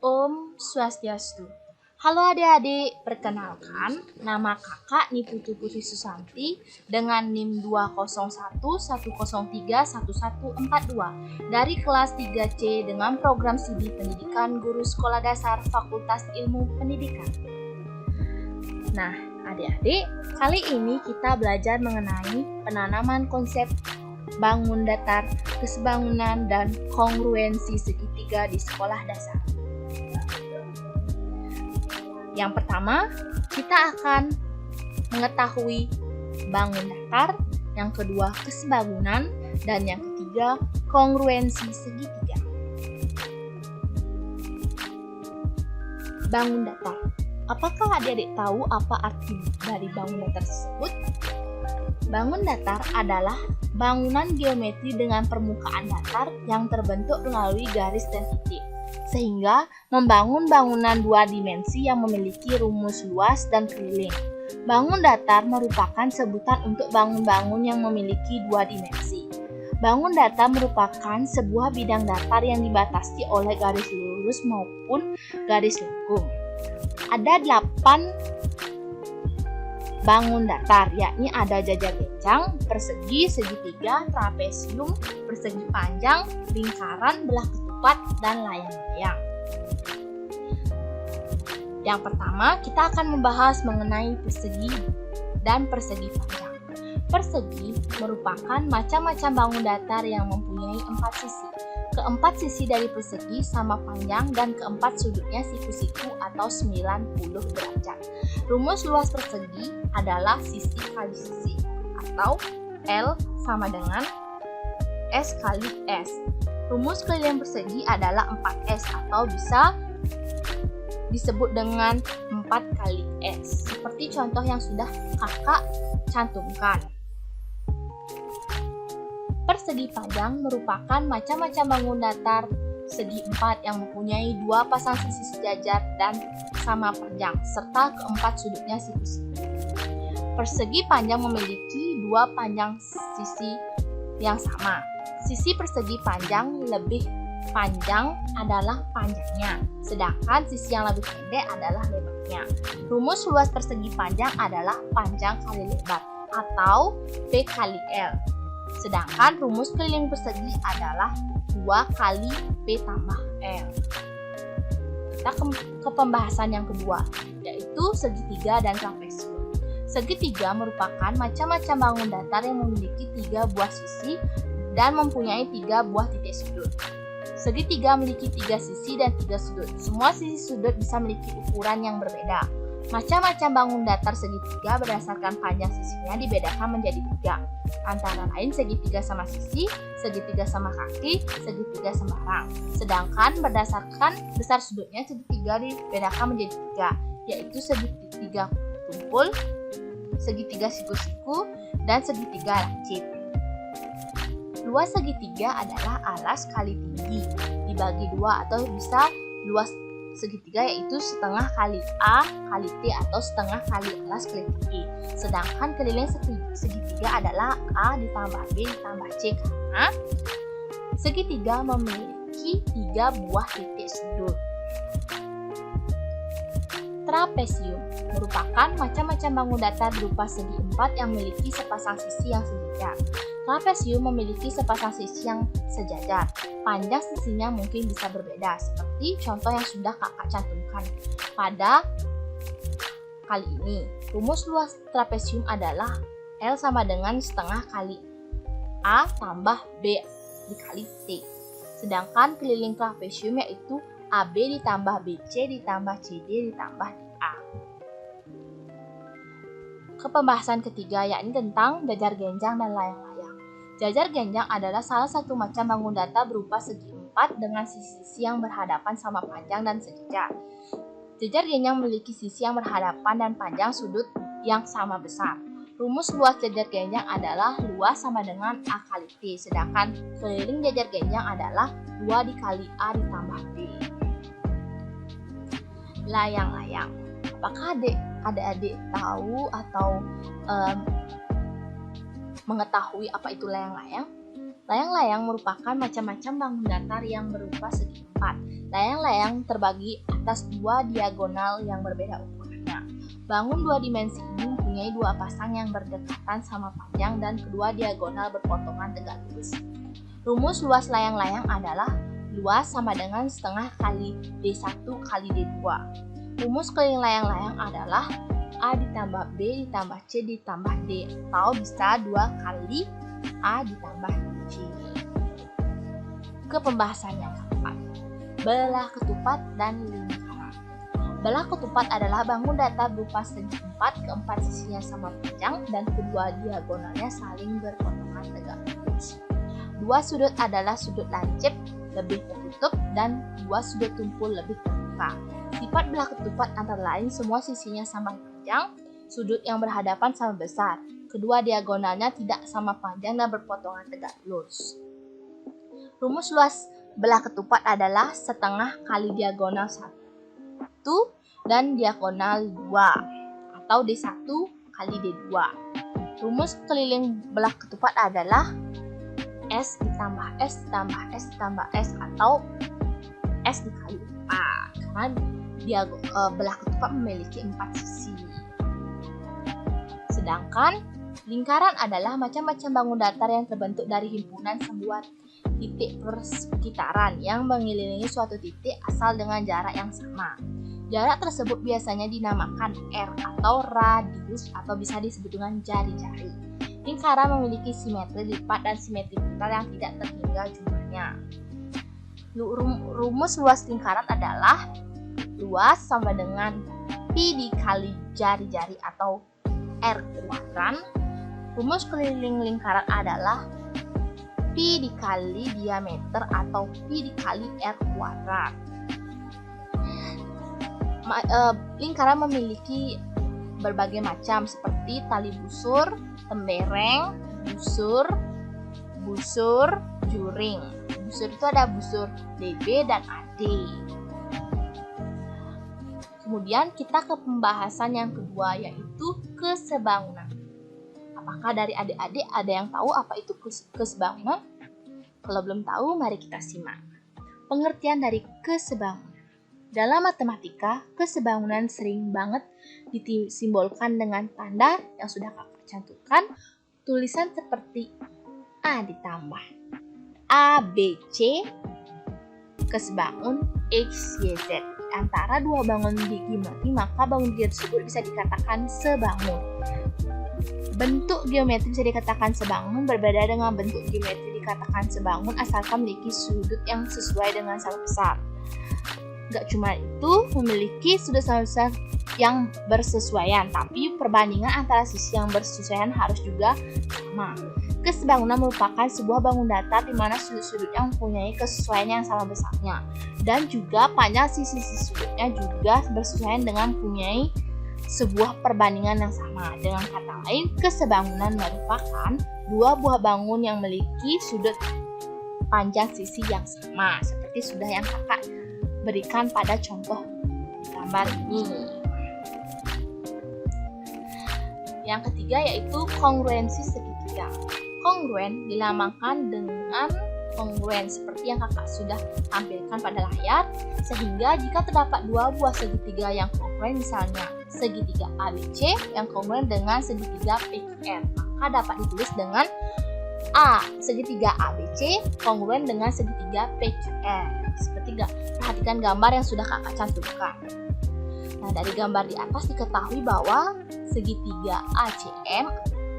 Om Swastiastu. Halo adik-adik, perkenalkan nama kakak Niputu Putri Susanti dengan NIM 20111031142 dari kelas 3C dengan program studi pendidikan guru sekolah dasar Fakultas Ilmu Pendidikan. Nah, adik-adik, kali ini kita belajar mengenai penanaman konsep bangun datar, kesebangunan, dan kongruensi segitiga di sekolah dasar. Yang pertama, kita akan mengetahui bangun datar, yang kedua kesebangunan, dan yang ketiga kongruensi segitiga. Bangun datar. Apakah adik-adik tahu apa arti dari bangun datar tersebut? Bangun datar adalah bangunan geometri dengan permukaan datar yang terbentuk melalui garis dan titik, sehingga membangun bangunan dua dimensi yang memiliki rumus luas dan keliling. Bangun datar merupakan sebutan untuk bangun-bangun yang memiliki dua dimensi. Bangun datar merupakan sebuah bidang datar yang dibatasi oleh garis lurus maupun garis lengkung. Ada 8 bangun datar, yakni ada jajar genjang, persegi, segitiga, trapesium, persegi panjang, lingkaran, belah ketupat, dan layang-layang. Yang pertama, kita akan membahas mengenai persegi dan persegi panjang. Persegi merupakan macam-macam bangun datar yang mempunyai 4 sisi. Keempat sisi dari persegi sama panjang dan keempat sudutnya siku-siku atau 90 derajat. Rumus luas persegi adalah sisi kali sisi atau L sama dengan S kali S. Rumus keliling persegi adalah 4S atau bisa disebut dengan 4 kali S, seperti contoh yang sudah kakak cantumkan. Persegi panjang merupakan macam-macam bangun datar segi 4 yang mempunyai 2 pasang sisi sejajar dan sama panjang, serta keempat sudutnya siku-siku. Persegi panjang memiliki 2 panjang sisi yang sama. Sisi persegi panjang lebih panjang adalah panjangnya, sedangkan sisi yang lebih pendek adalah lebarnya. Rumus luas persegi panjang adalah panjang kali lebar atau P kali L. Sedangkan rumus keliling persegi adalah 2 kali P tambah L. Kita ke pembahasan yang kedua, yaitu segitiga dan trapesium. Segitiga merupakan macam-macam bangun datar yang memiliki 3 buah sisi dan mempunyai 3 buah titik sudut. Segitiga memiliki 3 sisi dan 3 sudut. Semua sisi sudut bisa memiliki ukuran yang berbeda. Macam-macam bangun datar segitiga berdasarkan panjang sisinya dibedakan menjadi 3, antara lain segitiga sama sisi, segitiga sama kaki, segitiga sembarang. Sedangkan berdasarkan besar sudutnya segitiga dibedakan menjadi 3, yaitu segitiga tumpul, segitiga siku-siku, dan segitiga lancip. Luas segitiga adalah alas kali tinggi dibagi 2 atau bisa luas segitiga yaitu setengah kali A kali T atau setengah kali alas kali tinggi. Sedangkan keliling segitiga adalah A ditambah B ditambah C karena segitiga memiliki 3 buah titik sudut. Trapesium merupakan macam-macam bangun datar berupa segi 4 yang memiliki sepasang sisi yang sejajar. Trapesium memiliki sepasang sisi yang sejajar. Panjang sisinya mungkin bisa berbeda, seperti contoh yang sudah kakak cantumkan pada kali ini. Rumus luas trapesium adalah L sama dengan setengah kali A tambah B dikali T. Sedangkan keliling trapesium yaitu AB ditambah BC ditambah CD ditambah DA. Ke pembahasan ketiga, yakni tentang jajar genjang dan layang-layang. Jajar genjang adalah salah satu macam bangun datar berupa segi 4 dengan sisi-sisi yang berhadapan sama panjang dan sejajar. Jajar genjang memiliki sisi yang berhadapan dan panjang sudut yang sama besar. Rumus luas jajar genjang adalah luas sama dengan A kali T, sedangkan keliling jajar genjang adalah 2 dikali A ditambah B. Layang-layang. Apakah adik-adik tahu atau mengetahui apa itu layang-layang? Layang-layang merupakan macam-macam bangun datar yang berupa segi 4. Layang-layang terbagi atas dua diagonal yang berbeda ukurannya. Bangun dua dimensi ini mempunyai dua pasang yang berdekatan sama panjang dan kedua diagonal berpotongan tegak lurus. Rumus luas layang-layang adalah luas sama dengan setengah kali D1 kali D2. Rumus keliling layang-layang adalah A ditambah B ditambah C ditambah D, atau bisa 2 kali A ditambah C. Ke pembahasan yang keempat, belah ketupat dan lingkaran. Belah ketupat adalah bangun datar berupa segi 4 keempat sisinya sama panjang dan kedua diagonalnya saling berpotongan tegak lurus. Dua sudut adalah sudut lancip lebih tertutup dan dua sudut tumpul lebih terbuka. Sifat belah ketupat antara lain semua sisinya sama panjang, sudut yang berhadapan sama besar, kedua diagonalnya tidak sama panjang dan berpotongan tegak lurus. Rumus luas belah ketupat adalah setengah kali diagonal 1 dan diagonal 2, atau D1 kali D2. Rumus keliling belah ketupat adalah S ditambah S ditambah S ditambah S, atau S dikali 4, karena belah ketupat memiliki 4 sisi. Sedangkan lingkaran adalah macam-macam bangun datar yang terbentuk dari himpunan sebuah titik persekitaran yang mengelilingi suatu titik asal dengan jarak yang sama. Jarak tersebut biasanya dinamakan R atau radius atau bisa disebut dengan jari-jari. Lingkaran memiliki simetri lipat dan simetri putar yang tidak terhingga jumlahnya. Rumus luas lingkaran adalah luas sama dengan pi dikali jari-jari atau R kuadran. Rumus keliling lingkaran adalah pi dikali diameter atau pi dikali R kuadrat. Lingkaran memiliki berbagai macam seperti tali busur, tembereng, busur, juring. Busur itu ada busur DB dan AD. Kemudian kita ke pembahasan yang kedua, yaitu kesebangunan. Apakah dari adik-adik ada yang tahu apa itu kesebangunan? Kalau belum tahu, mari kita simak. Pengertian dari kesebangunan. Dalam matematika, kesebangunan sering banget disimbolkan dengan tanda yang sudah kakak cantumkan, tulisan seperti A ditambah A, B, C, kesebangun X, Y, Z. Antara dua bangun geometri, maka bangun geometri tersebut bisa dikatakan sebangun. Bentuk geometri bisa dikatakan sebangun berbeda dengan bentuk geometri dikatakan sebangun asalkan memiliki sudut yang sesuai dengan sama besar. Gak cuma itu, memiliki sudut sama besar yang bersesuaian, tapi perbandingan antara sisi yang bersesuaian harus juga sama. Kesebangunan merupakan sebuah bangun datar di mana sudut-sudutnya mempunyai kesesuaian yang sama besarnya, dan juga panjang sisi-sisi sudutnya juga bersesuaian dengan mempunyai sebuah perbandingan yang sama. Dengan kata lain, kesebangunan merupakan dua buah bangun yang memiliki sudut panjang sisi yang sama, seperti sudah yang kakak berikan pada contoh gambar ini. Yang ketiga yaitu kongruensi segitiga. Kongruen dilambangkan dengan kongruen seperti yang kakak sudah tampilkan pada layar, sehingga jika terdapat dua buah segitiga yang kongruen, misalnya segitiga ABC yang kongruen dengan segitiga PQR, maka dapat ditulis dengan A segitiga ABC kongruen dengan segitiga PQR. Seperti perhatikan gambar yang sudah kakak cantumkan. Nah, dari gambar di atas diketahui bahwa segitiga ACM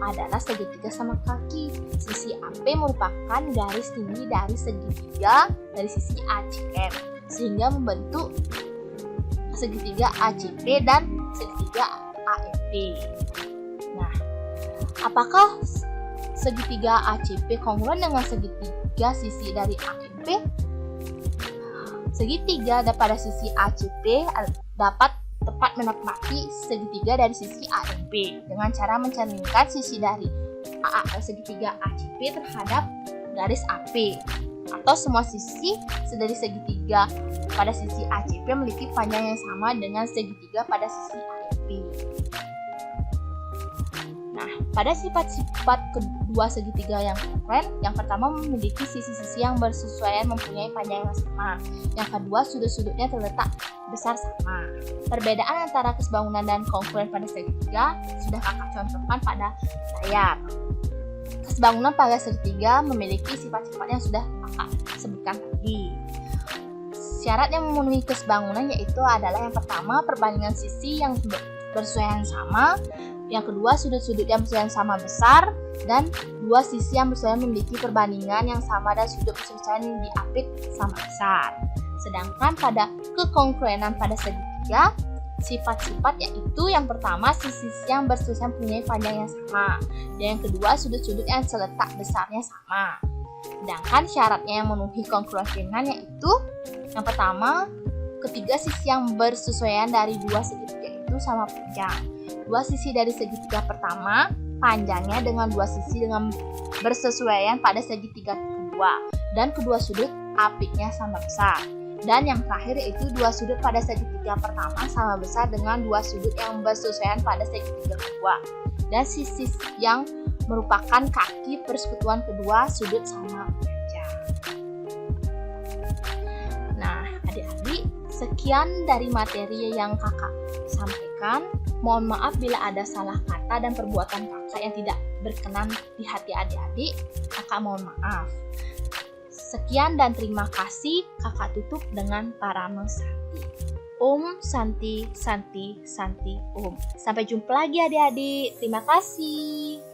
adalah segitiga sama kaki. Sisi AP merupakan garis tinggi dari segitiga dari sisi ACM, sehingga membentuk segitiga ACP dan segitiga AFP. Nah, apakah segitiga ACP kongruen dengan segitiga sisi dari AMP? Segitiga pada sisi ACP dapat tepat menepati segitiga dari sisi AMP dengan cara mencerminkan sisi dari segitiga ACP terhadap garis AP, atau semua sisi dari segitiga pada sisi ACP memiliki panjang yang sama dengan segitiga pada sisi AMP. Nah, pada sifat-sifat dua segitiga yang kongruent. Yang pertama memiliki sisi-sisi yang bersesuaian mempunyai panjang yang sama. Yang kedua sudut-sudutnya terletak besar sama. Perbedaan antara kesebangunan dan kongruent pada segitiga sudah kakak contohkan pada layar. Kesebangunan pada segitiga memiliki sifat-sifat yang sudah kakak sebutkan tadi. Syarat yang memenuhi kesebangunan yaitu adalah yang pertama perbandingan sisi yang bersesuaian sama, yang kedua sudut-sudut yang bersesuaian sama besar, dan dua sisi yang bersesuaian memiliki perbandingan yang sama dan sudut bersesuaian yang diapit sama besar. Sedangkan pada kekongruenan pada segitiga, sifat-sifat yaitu yang pertama sisi-sisi yang bersesuaian mempunyai panjang yang sama, dan yang kedua sudut-sudut yang seletak besarnya sama. Sedangkan syaratnya yang memenuhi kongruenan yaitu yang pertama, ketiga sisi yang bersesuaian dari dua segitiga itu sama panjang. Dua sisi dari segitiga pertama panjangnya dengan dua sisi dengan bersesuaian pada segitiga kedua, dan kedua sudut apitnya sama besar. Dan yang terakhir yaitu dua sudut pada segitiga pertama sama besar dengan dua sudut yang bersesuaian pada segitiga kedua, dan sisi yang merupakan kaki persekutuan kedua sudut sama panjang. Nah, adik-adik, sekian dari materi yang kakak sampaikan. Mohon maaf bila ada salah kata dan perbuatan kakak yang tidak berkenan di hati adik-adik. Kakak mohon maaf. Sekian dan terima kasih. Kakak tutup dengan Parama Santi. Om Santi Santi Santi Om. Sampai jumpa lagi adik-adik. Terima kasih.